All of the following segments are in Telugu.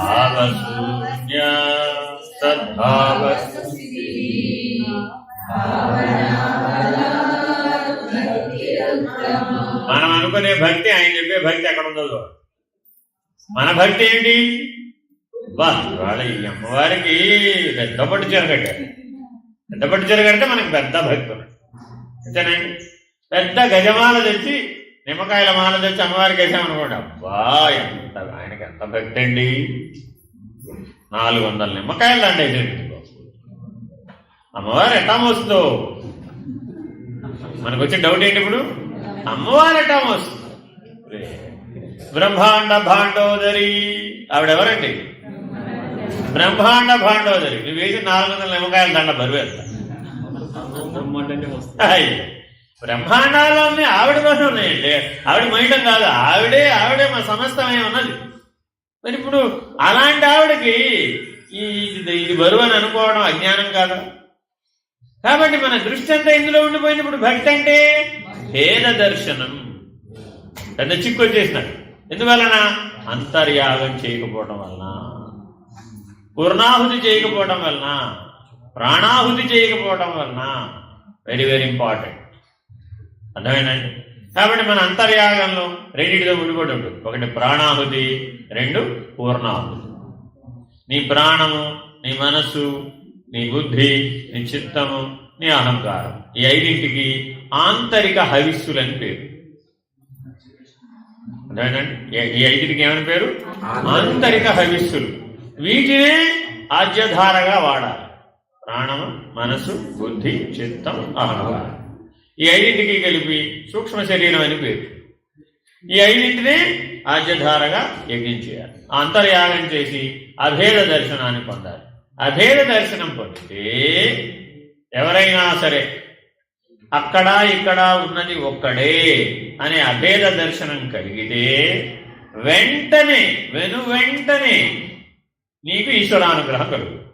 భావశూన్య సద్భావ మనం అనుకునే భక్తి ఆయన చెప్పే భక్తి ఎక్కడ ఉండదు. మన భక్తి ఏంటి? వాళ్ళ ఈ అమ్మవారికి పెద్ద పట్టు చీర కట్టారు. పెద్ద పట్టు చీర కడితే మనకి పెద్ద భక్తి ఉన్నది అంతేనండి. పెద్ద గజమాల తెచ్చి నిమ్మకాయల మాల తెచ్చి అమ్మవారికి వేసామనుకోండి, అబ్బా ఎంత ఆయనకి ఎంత భక్తి అండి. 400 నిమ్మకాయలు దండ వేసేది. అమ్మవారు ఎట్టా మోస్తుందో మనకు వచ్చే డౌట్ ఏంటి ఇప్పుడు? అమ్మవారు ఎట్టా మోస్తుంది? బ్రహ్మాండ భాండోదరి ఆవిడెవరండి? బ్రహ్మాండ భాండోదరి. నువ్వు వేసి 400 నిమ్మకాయల దండ బరువేస్తా. బ్రహ్మాండాలన్నీ ఆవిడలోనే ఉన్నాయండి. ఆవిడ మైండం కాదు, ఆవిడే మా సమస్తమే ఉన్నది. మరి ఇప్పుడు అలాంటి ఆవిడకి ఇది బరువు అని అనుకోవడం అజ్ఞానం కాదా? కాబట్టి మన దృష్టి అంతా ఇందులో ఉండిపోయింది. ఇప్పుడు భక్తి అంటే భేద దర్శనం. పెద్ద చిక్కు వచ్చేసినాడు. ఎందువలన? అంతర్యాగం చేయకపోవడం వలన, పూర్ణాహుతి చేయకపోవడం వలన, ప్రాణాహుతి చేయకపోవడం వలన. Very very important. అర్థమేనండి? కాబట్టి మన అంతర్యాగంలో రెండింటితో ముడిపడి ఉంటుంది. ఒకటి ప్రాణాహుతి, 2 పూర్ణాహుతి. నీ ప్రాణము, నీ మనస్సు, నీ బుద్ధి, నీ చిత్తము, నీ అహంకారం, ఈ 5ంటికి ఆంతరిక హవిస్సులని పేరు. అర్థమేనండి? ఈ 5ంటికి ఏమని పేరు? ఆంతరిక హవిస్సులు. వీటినే ఆజ్యధారగా వాడాలి. ప్రాణము, మనసు, బుద్ధి, చిత్తం, అహంకారం. ఈ 5ంటికి కలిపి సూక్ష్మ శరీరం అని పేరు. ఈ 5ంటినే ఆజ్యధారగా యజ్ఞించేయాలి. అంతర్యాగం చేసి అభేద దర్శనాన్ని పొందాలి. అభేద దర్శనం పొందితే ఎవరైనా సరే అక్కడ ఇక్కడ ఉన్నది ఒక్కడే అనే అభేద దర్శనం కలిగితే వెంటనే వెంటనే నీకు ఈశ్వరానుగ్రహం కలుగుతుంది.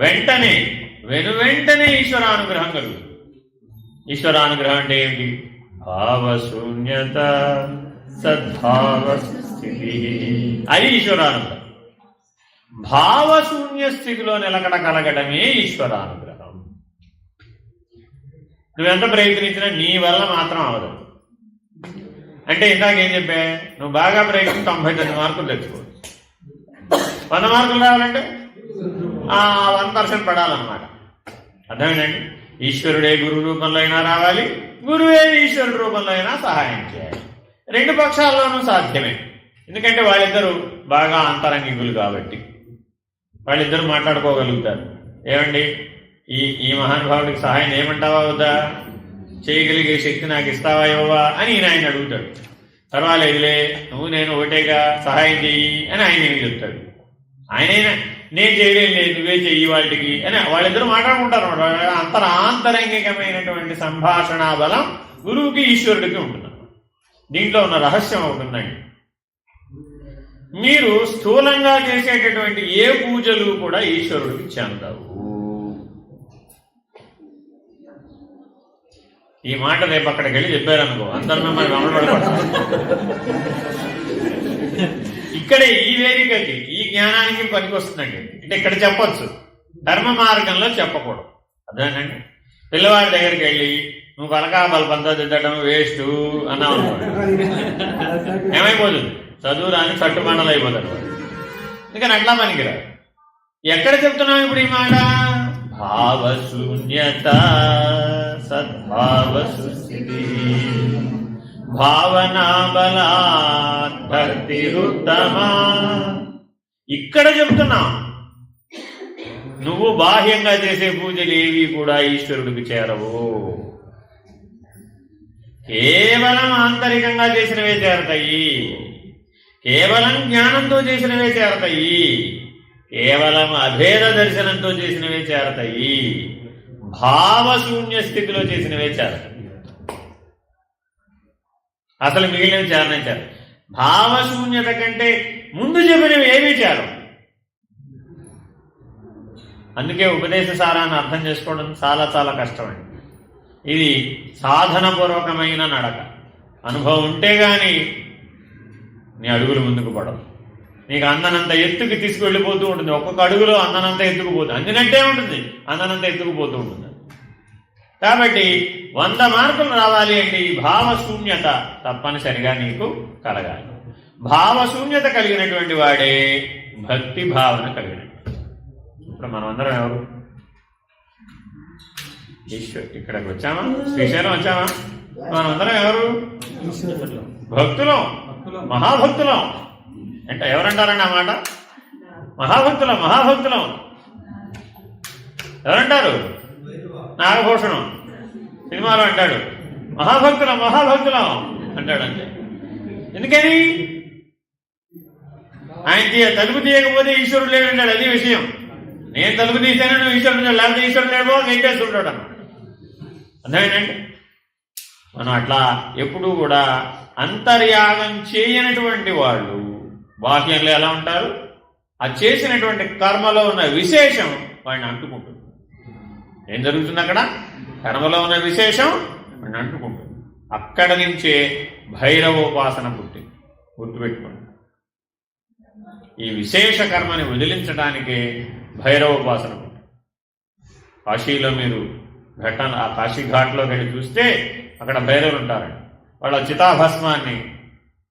వెంటనే ఈశ్వరానుగ్రహం కలుగుతుంది. ఈశ్వరానుగ్రహం అంటే ఏంటి? భావశూన్యత సద్భావ స్థితి. అది ఈశ్వరానుగ్రహం. భావశూన్య స్థితిలో నిలకడ కలగడమే ఈశ్వరానుగ్రహం. నువ్వెంత ప్రయత్నించినా నీ వల్ల మాత్రం అవదు. అంటే ఇందాకేం చెప్పా? నువ్వు బాగా ప్రయత్నించి 99 మార్కులు తెచ్చుకోవచ్చు. 100 మార్కులు రావాలంటే 1% పడాలన్నమాట. అర్థమేనండి? ఈశ్వరుడే గురు రూపంలో అయినా రావాలి, గురువే ఈశ్వరుడు రూపంలో అయినా సహాయం చేయాలి. 2 పక్షాల్లోనూ సాధ్యమే. ఎందుకంటే వాళ్ళిద్దరూ బాగా అంతరంగికులు కాబట్టి వాళ్ళిద్దరూ మాట్లాడుకోగలుగుతారు. ఏమండి, ఈ మహానుభావుడికి సహాయం ఏమంటావా వద్దా, చేయగలిగే శక్తి నాకు ఇస్తావా ఇవ్వవా అని ఆయన అడుగుతాడు. పర్వాలేదులే, నువ్వు నేను ఒకటేగా, సహాయం చెయ్యి అని ఆయన ఏమి చెప్తాడు. ఆయనైనా నేను చేయలేం లేదు, నువ్వే చెయ్యి వాటికి అని వాళ్ళిద్దరూ మాట్లాడుకుంటారు. ఆంతరంగికమైనటువంటి సంభాషణ బలం గురువుకి ఈశ్వరుడికి ఉంటుంది. దీంట్లో ఉన్న రహస్యం అవుతుందండి. మీరు స్థూలంగా చేసేటటువంటి ఏ పూజలు కూడా ఈశ్వరుడికి చెందవు. ఈ మాట రేపు అక్కడికి వెళ్ళి చెప్పారనుకో, అందరూ మిమ్మల్ని అమలుపడకూడదు. ఇక్కడే ఈ వేదికకి, ఈ జ్ఞానానికి పనికొస్తుందండి. అంటే ఇక్కడ చెప్పొచ్చు, ధర్మ మార్గంలో చెప్పకూడదు. అదేనండి. పిల్లవాడి దగ్గరికి వెళ్ళి నువ్వు పలకా బలపంతా దిద్దడం వేస్ట్ అన్నావు అనుకోండి, ఏమైపోతుంది? చదువు రాని చట్టుమండలు అయిపోతాడు. అందుకని అట్లా పనికిరాదు. ఎక్కడ చెప్తున్నావు ఇప్పుడు ఈ మాట? భావశూన్యత సద్భావ సుస్థితి భావనా బలాత్ భక్తిరుత్తమా. ఇక్కడ చెప్తున్నా, నువ్వు బాహ్యంగా చేసే పూజలు ఏవి కూడా ఈశ్వరుడికి చేరవు. కేవలం ఆంతరికంగా చేసినవే చేరతాయి. కేవలం జ్ఞానంతో చేసినవే చేరతాయి. కేవలం అభేద దర్శనంతో చేసినవే చేరతాయి. భావశూన్య స్థితిలో చేసినవే చేరతాయి. అసలు మిగిలినవి చేరనే చేరవు. భావశూన్యత కంటే ముందు చెప్పినవి ఏమీ చేరవు. అందుకే ఉపదేశ సారాన్ని అర్థం చేసుకోవడం చాలా చాలా కష్టమండి. ఇది సాధనపూర్వకమైన నడక. అనుభవం ఉంటే గాని నీ అడుగులు ముందుకు పడవు. నీకు అందనంత ఎత్తుకి తీసుకువెళ్ళిపోతూ ఉంటుంది. ఒక్కొక్క అడుగులో అందనంత ఎత్తుకుపోతుంది, అందినట్టే ఉంటుంది, అందనంత ఎత్తుకుపోతూ ఉంటుంది. కాబట్టి 100 మార్కులు రావాలి అంటే ఈ భావశూన్యత తప్పనిసరిగా నీకు కలగాలి. భావశూన్యత కలిగినటువంటి వాడే భక్తి భావన కలిగినట్టు. ఇప్పుడు మనమందరం ఎవరు? ఇక్కడికి వచ్చామా? శ్రీశైలం వచ్చామా? మనమందరం ఎవరు? భక్తులం, మహాభక్తులం. అంటే ఎవరంటారండి ఆ మాట? మహాభక్తులం, మహాభక్తులం. ఎవరంటారు? నాగభూషణం సినిమాలో అంటాడు, మహాభక్తులం, మహాభక్తులం అంటాడు. అంతే. ఎందుకని? ఆయన తలుపు తీయకపోతే ఈశ్వరుడు లేడంటాడు. అది విషయం. నేను తలుపు తీసాను, నువ్వు ఈశ్వరుడు లేకపోతే ఈశ్వరుడు లేవో వెంకటేశ్వరుడు అన్నాడు. అర్థమేనండి? మనం అట్లా ఎప్పుడూ కూడా అంతర్యాగం చేయనటువంటి వాళ్ళు బాహ్యంలో ఎలా ఉంటారు? ఆ చేసినటువంటి కర్మలో ఉన్న విశేషం వాడిని అంటుకుంటుంది. ఏం జరుగుతుంది అక్కడ? కర్మలో ఉన్న విశేషం వాడిని అంటుకుంటుంది. అక్కడ నుంచే భైరవోపాసన పుట్టింది. గుర్తుపెట్టుకోండి. ఈ విశేష కర్మని వదిలించడానికే భైరవోపాసన పుట్టింది. కాశీలో మీరు ఆ కాశీ ఘాట్లో వెళ్ళి చూస్తే అక్కడ భైరవులు ఉంటారండి. వాళ్ళ చితాభస్మాన్ని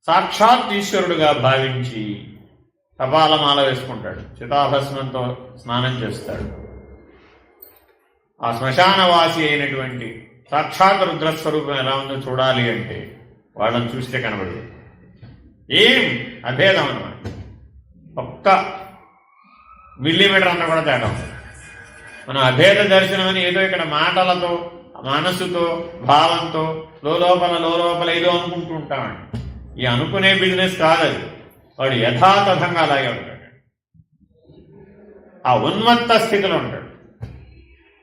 సాక్షాత్ ఈశ్వరుడుగా భావించి కపాలమాల వేసుకుంటాడు, చితాభస్మంతో స్నానం చేస్తాడు. ఆ శ్మశానవాసి అయినటువంటి సాక్షాత్ రుద్రస్వరూపం ఎలా ఉందో చూడాలి అంటే వాళ్ళని చూస్తే కనబడదు. ఏం అభేదం అన్నమాట. ఒక్క మిల్లీమీటర్ అన్న కూడా తేడా ఉంది. మనం అభేద దర్శనం అని ఏదో ఇక్కడ మాటలతో, మనస్సుతో, భావంతో లోపల ఏదో అనుకుంటూ ఉంటామండి. ఈ అనుకునే బిజినెస్ కాదది. వాడు యథాతథంగా అలాగే ఉంటాడు. ఆ ఉన్మత్త స్థితిలో ఉంటాడు.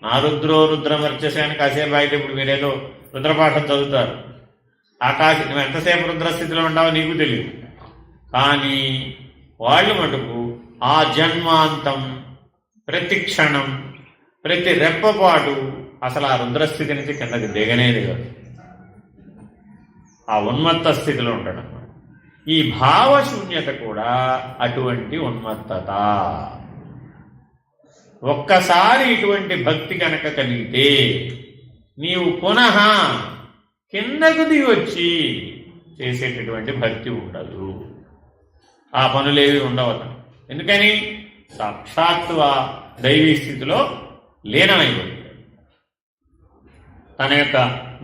నా రుద్రో రుద్రమర్చసాన్ని కాసేపు అయితే ఇప్పుడు మీరేదో రుద్రపాఠం చదువుతారు. నువ్వు ఎంతసేపు రుద్రస్థితిలో ఉంటావో నీకు తెలియదు. కానీ వాళ్ళు మటుకు ఆ జన్మాంతం, ప్రతి క్షణం, ప్రతి రెప్పపాటు అసలు ఆ రుద్రస్థితి నుంచి కిందకి దిగనే దిగదు. ఆ ఉన్మత్త స్థితిలో ఉంటాడు అన్నమాట. ఈ భావశూన్యత కూడా అటువంటి ఉన్మత్తత. ఒక్కసారి ఇటువంటి భక్తి కనుక కలిగితే నీవు పునః కిందకు దిగి వచ్చి చేసేటటువంటి భక్తి ఉండదు. ఆ పనులేవి ఉండవట. ఎందుకని? సాక్షాత్తు ఆ దైవీ స్థితిలో లీనమైపోతుంది. తన యొక్క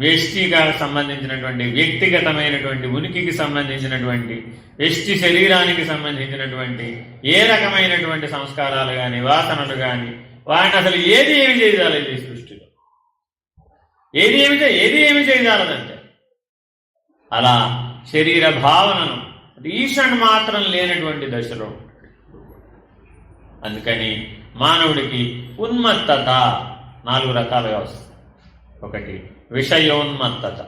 వ్యష్టిగా సంబంధించినటువంటి వ్యక్తిగతమైనటువంటి ఉనికికి సంబంధించినటువంటి వ్యష్టి శరీరానికి సంబంధించినటువంటి ఏ రకమైనటువంటి సంస్కారాలు కానీ వాసనలు కానీ వాటిని అసలు ఏది ఏమి చేయజాలేదు ఈ సృష్టిలో. ఏది ఏమి చేయజాలదంటే అలా శరీర భావనను ఈశ్వరుడు మాత్రం లేనటువంటి దశలో ఉంటాడు. అందుకని మానవుడికి ఉన్మత్తత 4 రకాలుగా వస్తుంది. ఒకటి విషయోన్మత్తత.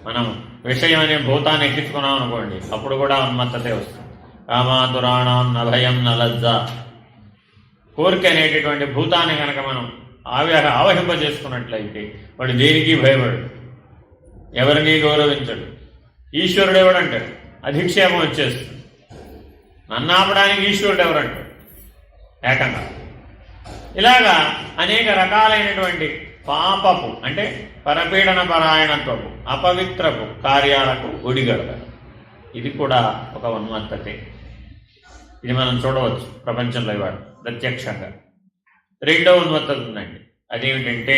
మనం విషయం అనే భూతాన్ని ఎక్కించుకున్నాం అనుకోండి, అప్పుడు కూడా ఉన్మత్తతే వస్తుంది. కామాతురాణం నభయం నలజ్జ. కోరిక అనేటటువంటి భూతాన్ని కనుక మనం ఆవహింపజేసుకున్నట్లయితే వాడు దేనికి భయపడు, ఎవరిని గౌరవించడు. ఈశ్వరుడు ఎవడంటాడు? అధిక్షేపం వచ్చేస్తుంది. నన్ను ఆపడానికి ఈశ్వరుడు ఎవరంటాడు? ఏకంగా. ఇలాగా అనేక రకాలైనటువంటి పాపపు అంటే పరపీడన పరాయణత్వపు, అపవిత్రపు కార్యాలకు ఒడిగడగడం. ఇది కూడా ఒక ఉన్మత్తతే. ఇది మనం చూడవచ్చు ప్రపంచంలో ఇవాళ ప్రత్యక్షంగా. రెండో ఉన్మత్తత ఉందండి. అదేమిటంటే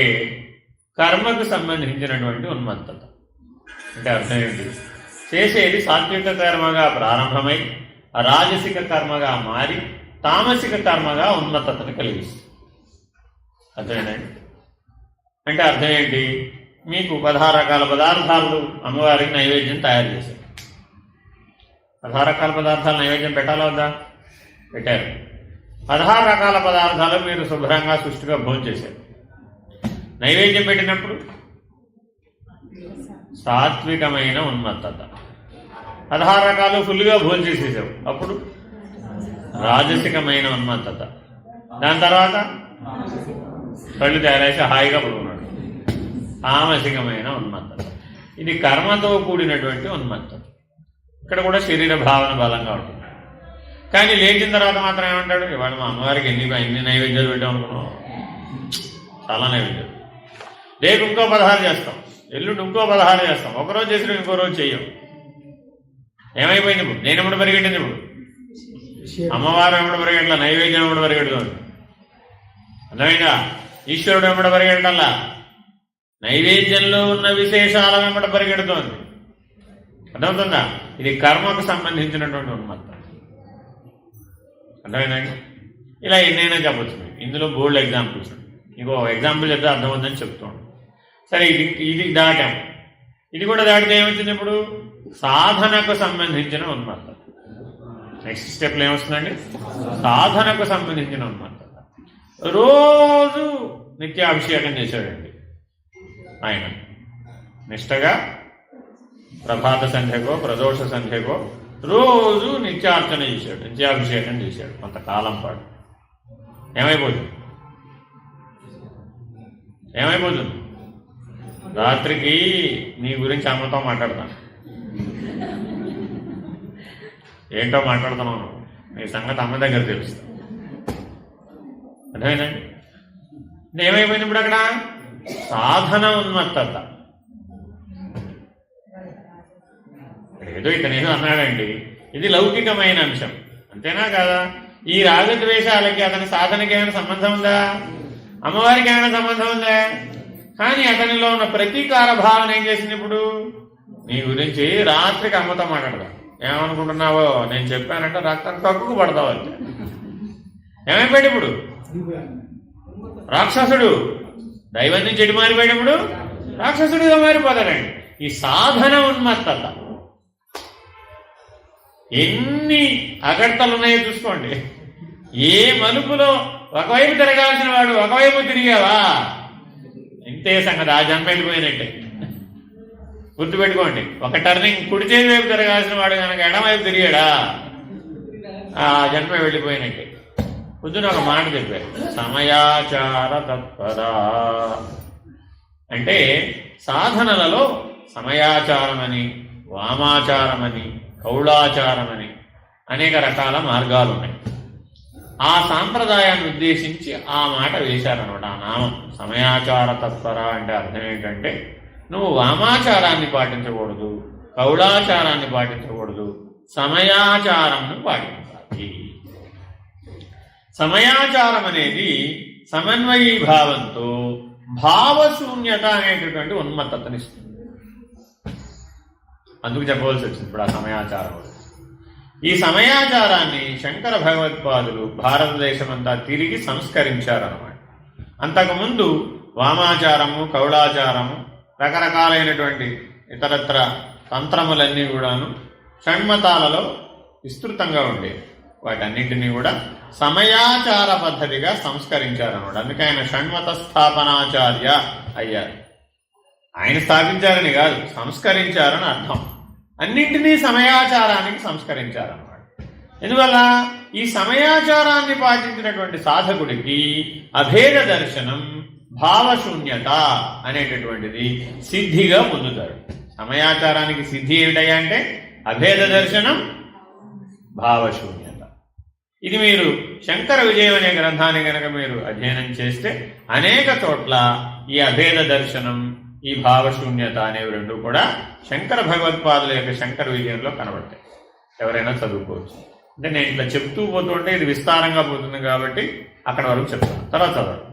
కర్మకు సంబంధించినటువంటి ఉన్మత్తత. అంటే అర్థం ఏంటి? చేసేది సాత్విక కర్మగా ప్రారంభమై రాజసిక కర్మగా మారి తామసిక కర్మగా ఉన్మత్తతను కలిగిస్తుంది. అర్థమేనండి? అంటే అర్థం ఏంటి? మీకు 16 రకాల పదార్థాలు అమ్మవారికి నైవేద్యం తయారు చేశారు. 16 రకాల పదార్థాలు నైవేద్యం పెట్టాలా వద్దా? పెట్టారు. 16 రకాల పదార్థాలు మీరు శుభ్రంగా సుష్టిగా భోజనం చేశారు. నైవేద్యం పెట్టినప్పుడు సాత్వికమైన ఉన్మత్తత. 16 రకాలు ఫుల్గా భోజనం చేసేసావు, అప్పుడు రాజసికమైన ఉన్మత్తత. దాని తర్వాత కళ్ళు తయారేసి హాయిగా పడుకున్నాడు, తామసికమైన ఉన్మత్తత. ఇది కర్మతో కూడినటువంటి ఉన్మత్తత. ఇక్కడ కూడా శరీర భావన బలంగా ఉంటుంది. కానీ లేచిన తర్వాత మాత్రం ఏమంటాడు, ఇవాళ మా అమ్మవారికి ఎన్ని నైవేద్యాలు పెట్టాం అనుకున్నాం, చాలా నైవేద్యాలు. రేపు ఇంకో 16 చేస్తాం, ఎల్లుండి ఇంకో 16 చేస్తాం, ఒకరోజు చేసిన ఇంకో రోజు చెయ్యం. ఏమైపోయింది ఇప్పుడు? నేను ఎప్పుడు పరిగెట్టింది? ఇప్పుడు అమ్మవారు ఎప్పుడు పరిగెట్టాల, నైవేద్యం ఎప్పుడు పరిగెడుతుంది? అర్థమైందా? ఈశ్వరుడు వెంబడ పరిగెట్టల్లా, నైవేద్యంలో ఉన్న విశేషాల వెంబడ పరిగెడుతోంది. అర్థమవుతుందా? ఇది కర్మకు సంబంధించినటువంటి ఉన్మత్తం. అర్థమైందండి? ఇలా ఎన్నైనా చెప్పచ్చు. ఇందులో బోల్డ్ ఎగ్జాంపుల్స్. ఇంకో ఎగ్జాంపుల్ చెప్తే అర్థమవుతుందని చెప్తాను. సరే, ఇది దాటాం. ఇది కూడా దాటితే ఏమవుతుంది? ఇప్పుడు సాధనకు సంబంధించిన ఉన్మత్తం. నెక్స్ట్ స్టెప్లో ఏమొస్తుందండి? సాధనకు సంబంధించిన ఉన్మత్తం. రోజు నిత్యాభిషేకం చేశాడండి ఆయన. నిష్టగా ప్రభాత సంధ్యకో ప్రదోష సంధ్యకో రోజు నిత్యార్చన చేశాడు, నిత్యాభిషేకం చేశాడు కొంతకాలం పాటు. ఏమైపోతుంది? రాత్రికి నీ గురించి అమ్మతో మాట్లాడతాను. ఏంటో మాట్లాడుతున్నావు, నీ సంగతి అమ్మ దగ్గర తెలుస్తా. అర్థమైందండి? ఏమైపోయింది ఇప్పుడు అక్కడ? సాధన ఉన్మత్తత. ఏదో ఇతనేదో అన్నాడండి, ఇది లౌకికమైన అంశం, అంతేనా కాదా? ఈ రాగద్వేషాలకి అతని సాధనకి ఏమైనా సంబంధం ఉందా? అమ్మవారికి ఏమైనా సంబంధం ఉందా? కానీ అతనిలో ఉన్న ప్రతీకార భావన ఏం చేసింది? ఇప్పుడు నీ గురించి రాత్రికి అమ్మతో మాట్లాడదాం. ఏమనుకుంటున్నావో, నేను చెప్పానంటే రక్తం కక్కుకు పడతావు. అంతే. ఏమైపోయాడు ఇప్పుడు? రాక్షసుడు. దైవం నుంచి ఎటు మారిపోయినప్పుడు రాక్షసుడిగా మారిపోతాడండి. ఈ సాధన ఉన్మత్తత. ఎన్ని అగడ్తలు ఉన్నాయో చూసుకోండి. ఏ మలుపులో ఒకవైపు తిరగాల్సిన వాడు ఒకవైపు తిరిగావా, ఇంతే సంగతి. ఆ జన్మ వెళ్ళిపోయినట్టే. గుర్తుపెట్టుకోండి, ఒక టర్నింగ్ కుడి చేతి వైపు తిరగాల్సిన వాడు కనుక ఎడమవైపు తిరిగాడా, ఆ జన్మ వెళ్ళిపోయినట్టే. పొద్దున ఒక మాట చెప్పారు, సమయాచార తత్పరా. అంటే సాధనలలో సమయాచారమని, వామాచారమని, కౌళాచారమని అనేక రకాల మార్గాలు ఉన్నాయి. ఆ సాంప్రదాయాన్ని ఉద్దేశించి ఆ మాట వేశారనమాట, ఆ నామం. సమయాచార తత్పర అంటే అర్థం ఏంటంటే, నువ్వు వామాచారాన్ని పాటించకూడదు, కౌళాచారాన్ని పాటించకూడదు, సమయాచారంను పాటించాలి. సమయాచారం అనేది సమన్వయీభావంతో భావశూన్యత అనేటటువంటి ఉన్మత్తతనిస్తుంది. అందుకు చెప్పవలసి వచ్చింది ఇప్పుడు ఆ సమయాచారం. ఈ సమయాచారాన్ని శంకర భగవత్పాదులు భారతదేశమంతా తిరిగి సంస్కరించారన్నమాట. అంతకుముందు వామాచారము, కౌళాచారము, రకరకాలైనటువంటి ఇతరత్ర తంత్రములన్నీ కూడాను షణ్మతాలలో విస్తృతంగా ఉండేవి. వాటన్నింటినీ కూడా సమయాచార పద్ధతిగా సంస్కరించారన్నమాట. అందుకే ఆయన షణ్మత స్థాపనాచార్య అయ్యారు. ఆయన స్థాపించారని కాదు, సంస్కరించారని అర్థం. అన్నింటినీ సమయాచారానికి సంస్కరించారన్నమాట. ఎందువల్ల ఈ సమయాచారాన్ని పాటించినటువంటి సాధకుడికి అభేద దర్శనం, భావశూన్యత అనేటటువంటిది సిద్ధిగా పొందుతాడు. సమయాచారానికి సిద్ధి ఏమిటయ్యా అంటే అభేద దర్శనం, భావశూన్యత. ఇది మీరు శంకర విజయం అనే గ్రంథాన్ని కనుక మీరు అధ్యయనం చేస్తే అనేక చోట్ల ఈ అభేద దర్శనం, ఈ భావశూన్యత అనేవి రెండు కూడా శంకర భగవత్పాదుల యొక్క శంకర విజయంలో కనబడతాయి. ఎవరైనా చదువుకోవచ్చు. అంటే నేను ఇట్లా చెప్తూ పోతుంటే ఇది విస్తారంగా పోతుంది కాబట్టి అక్కడ వరకు చెప్తాను, తర్వాత చదవండి.